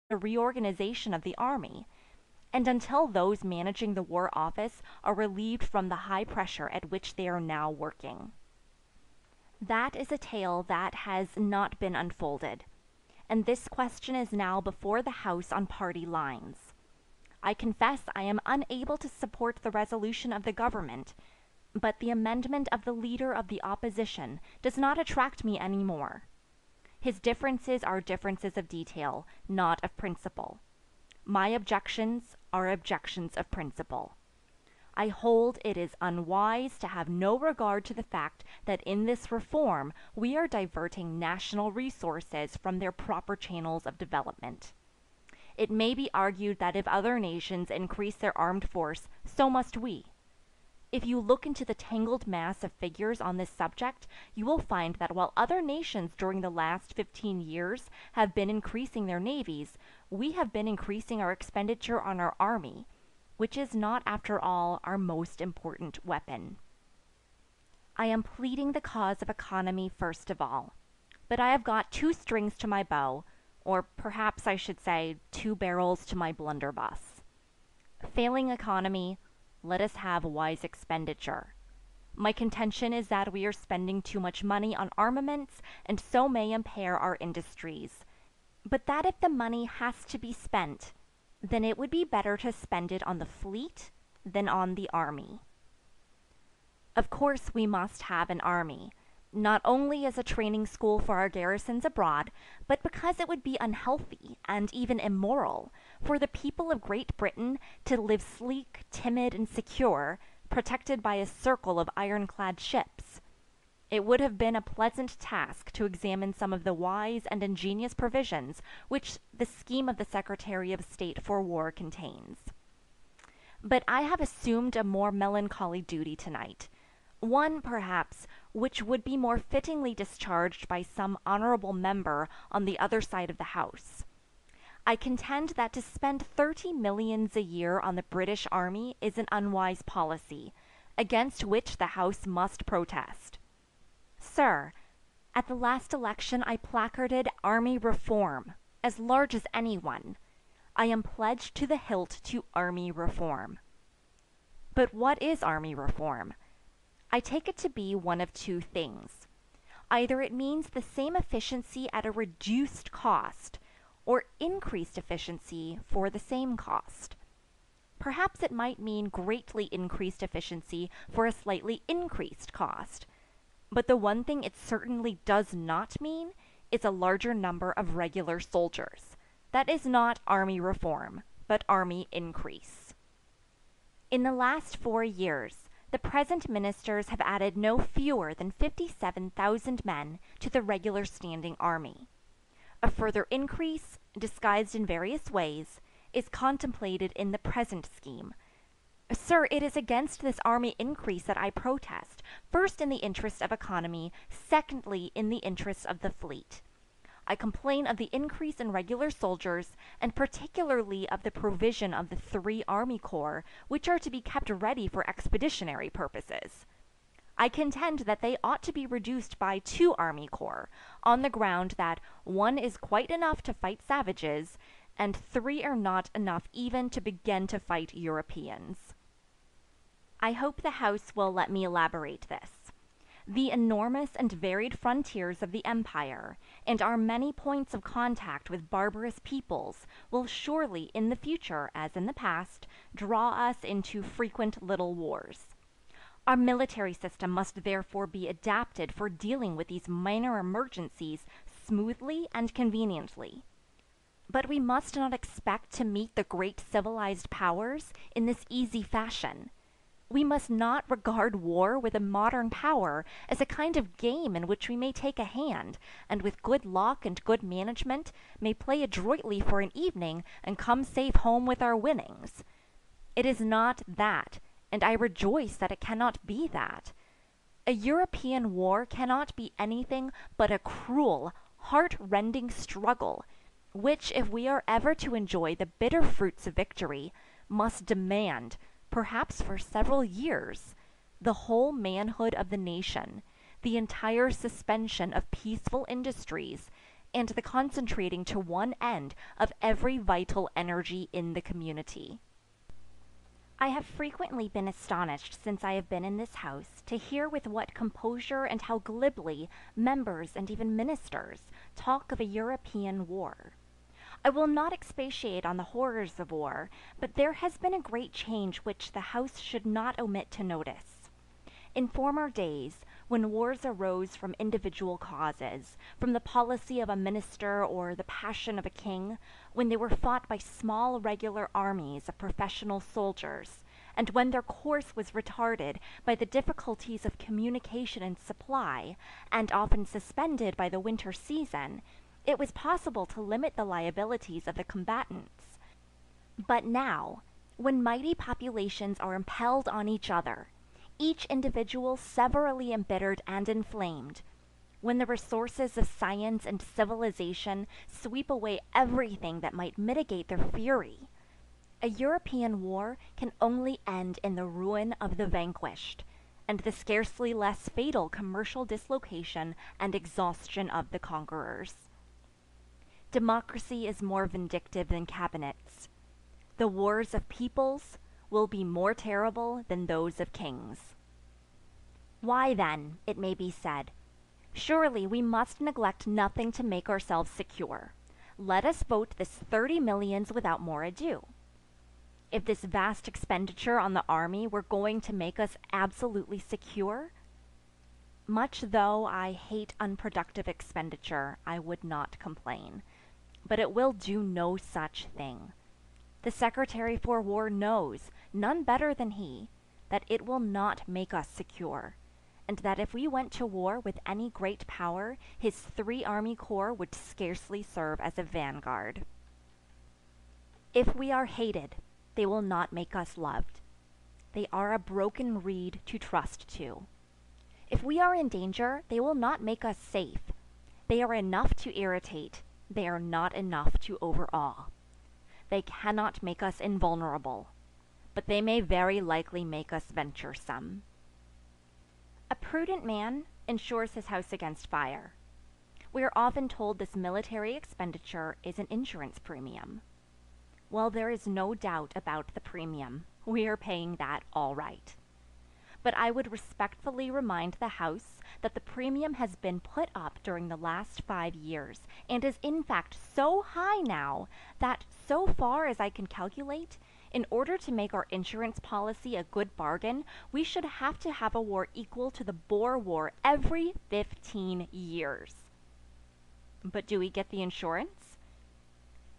the reorganization of the army, and until those managing the War Office are relieved from the high pressure at which they are now working. That is a tale that has not been unfolded, and this question is now before the House on party lines. I confess I am unable to support the resolution of the government, but the amendment of the leader of the opposition does not attract me any more. His differences are differences of detail, not of principle. My objections are objections of principle. I hold it is unwise to have no regard to the fact that in this reform we are diverting national resources from their proper channels of development. It may be argued that if other nations increase their armed force, so must we. If you look into the tangled mass of figures on this subject, you will find that while other nations during the last 15 years have been increasing their navies, we have been increasing our expenditure on our army, which is not, after all, our most important weapon. I am pleading the cause of economy first of all, but I have got two strings to my bow, or perhaps I should say 2 barrels to my blunderbuss. Failing economy, let us have wise expenditure. My contention is that we are spending too much money on armaments and so may impair our industries, but that if the money has to be spent, then it would be better to spend it on the fleet than on the army. Of course we must have an army, not only as a training school for our garrisons abroad, but because it would be unhealthy and even immoral for the people of Great Britain to live sleek, timid, and secure, protected by a circle of ironclad ships. It would have been a pleasant task to examine some of the wise and ingenious provisions which the scheme of the Secretary of State for War contains. But I have assumed a more melancholy duty tonight, one, perhaps, which would be more fittingly discharged by some honorable member on the other side of the House. I contend that to spend 30 millions a year on the British Army is an unwise policy, against which the House must protest. Sir, at the last election I placarded Army Reform, as large as anyone. I am pledged to the hilt to Army Reform. But what is Army Reform? I take it to be one of two things. Either it means the same efficiency at a reduced cost, or increased efficiency for the same cost. Perhaps it might mean greatly increased efficiency for a slightly increased cost. But the one thing it certainly does not mean is a larger number of regular soldiers. That is not Army Reform, but Army Increase. In the last 4 years, the present ministers have added no fewer than 57,000 men to the regular standing army. A further increase, disguised in various ways, is contemplated in the present scheme. Sir, it is against this army increase that I protest, first in the interest of economy, secondly in the interest of the fleet. I complain of the increase in regular soldiers, and particularly of the provision of the 3 army corps, which are to be kept ready for expeditionary purposes. I contend that they ought to be reduced by 2 army corps, on the ground that 1 is quite enough to fight savages, and 3 are not enough even to begin to fight Europeans. I hope the House will let me elaborate this. The enormous and varied frontiers of the Empire, and our many points of contact with barbarous peoples, will surely, in the future as in the past, draw us into frequent little wars. Our military system must therefore be adapted for dealing with these minor emergencies smoothly and conveniently. But we must not expect to meet the great civilized powers in this easy fashion. We must not regard war with a modern power as a kind of game in which we may take a hand, and with good luck and good management may play adroitly for an evening and come safe home with our winnings. It is not that, and I rejoice that it cannot be that. A European war cannot be anything but a cruel, heart-rending struggle, which, if we are ever to enjoy the bitter fruits of victory, must demand, perhaps for several years, the whole manhood of the nation, the entire suspension of peaceful industries, and the concentrating to one end of every vital energy in the community. I have frequently been astonished since I have been in this house to hear with what composure and how glibly members and even ministers talk of a European war. I will not expatiate on the horrors of war, but there has been a great change which the House should not omit to notice. In former days, when wars arose from individual causes, from the policy of a minister or the passion of a king, when they were fought by small regular armies of professional soldiers, and when their course was retarded by the difficulties of communication and supply, and often suspended by the winter season, it was possible to limit the liabilities of the combatants. But now, when mighty populations are impelled on each other, each individual severally embittered and inflamed, when the resources of science and civilization sweep away everything that might mitigate their fury, a European war can only end in the ruin of the vanquished, and the scarcely less fatal commercial dislocation and exhaustion of the conquerors. Democracy is more vindictive than cabinets. The wars of peoples will be more terrible than those of kings. Why then, it may be said, surely we must neglect nothing to make ourselves secure. Let us vote this 30 millions without more ado. If this vast expenditure on the army were going to make us absolutely secure, much though I hate unproductive expenditure, I would not complain. But it will do no such thing. The Secretary for War knows, none better than he, that it will not make us secure, and that if we went to war with any great power, his 3 army corps would scarcely serve as a vanguard. If we are hated, they will not make us loved. They are a broken reed to trust to. If we are in danger, they will not make us safe. They are enough to irritate. They are not enough to overawe. They cannot make us invulnerable, but they may very likely make us venturesome. A prudent man insures his house against fire. We are often told this military expenditure is an insurance premium. Well, there is no doubt about the premium. We are paying that all right. But I would respectfully remind the House that the premium has been put up during the last 5 years, and is in fact so high now that, so far as I can calculate, in order to make our insurance policy a good bargain, we should have to have a war equal to the Boer War every 15 years. But do we get the insurance?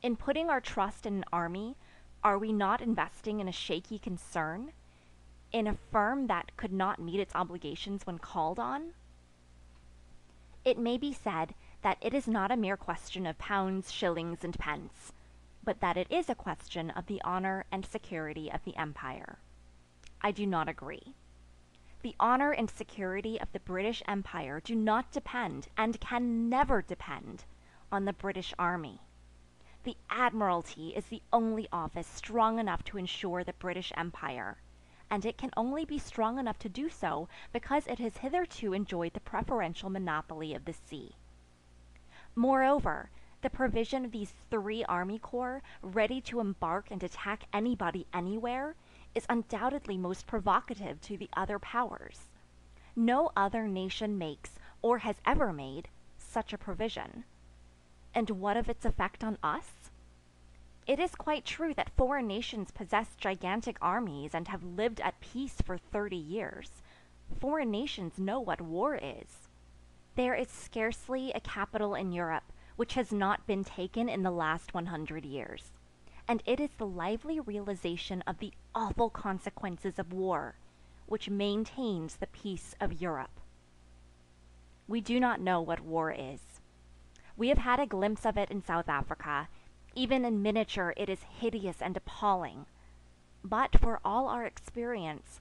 In putting our trust in an army, are we not investing in a shaky concern? In a firm that could not meet its obligations when called on? It may be said that it is not a mere question of pounds, shillings, and pence, but that it is a question of the honor and security of the Empire. I do not agree. The honor and security of the British Empire do not depend, and can never depend, on the British Army. The Admiralty is the only office strong enough to ensure the British Empire, and it can only be strong enough to do so because it has hitherto enjoyed the preferential monopoly of the sea. Moreover, the provision of these 3 army corps, ready to embark and attack anybody anywhere, is undoubtedly most provocative to the other powers. No other nation makes, or has ever made, such a provision. And what of its effect on us? It is quite true that foreign nations possess gigantic armies and have lived at peace for 30 years. Foreign nations know what war is. There is scarcely a capital in Europe which has not been taken in the last 100 years. And it is the lively realization of the awful consequences of war which maintains the peace of Europe. We do not know what war is. We have had a glimpse of it in South Africa. Even in miniature it is hideous and appalling. But for all our experience,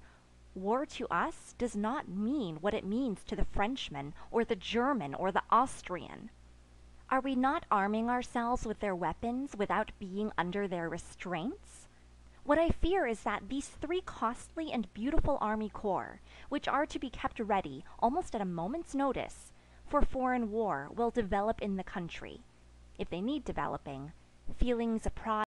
war to us does not mean what it means to the Frenchman or the German or the Austrian. Are we not arming ourselves with their weapons without being under their restraints? What I fear is that these 3 costly and beautiful army corps, which are to be kept ready almost at a moment's notice, for foreign war will develop in the country, if they need developing, feelings of pride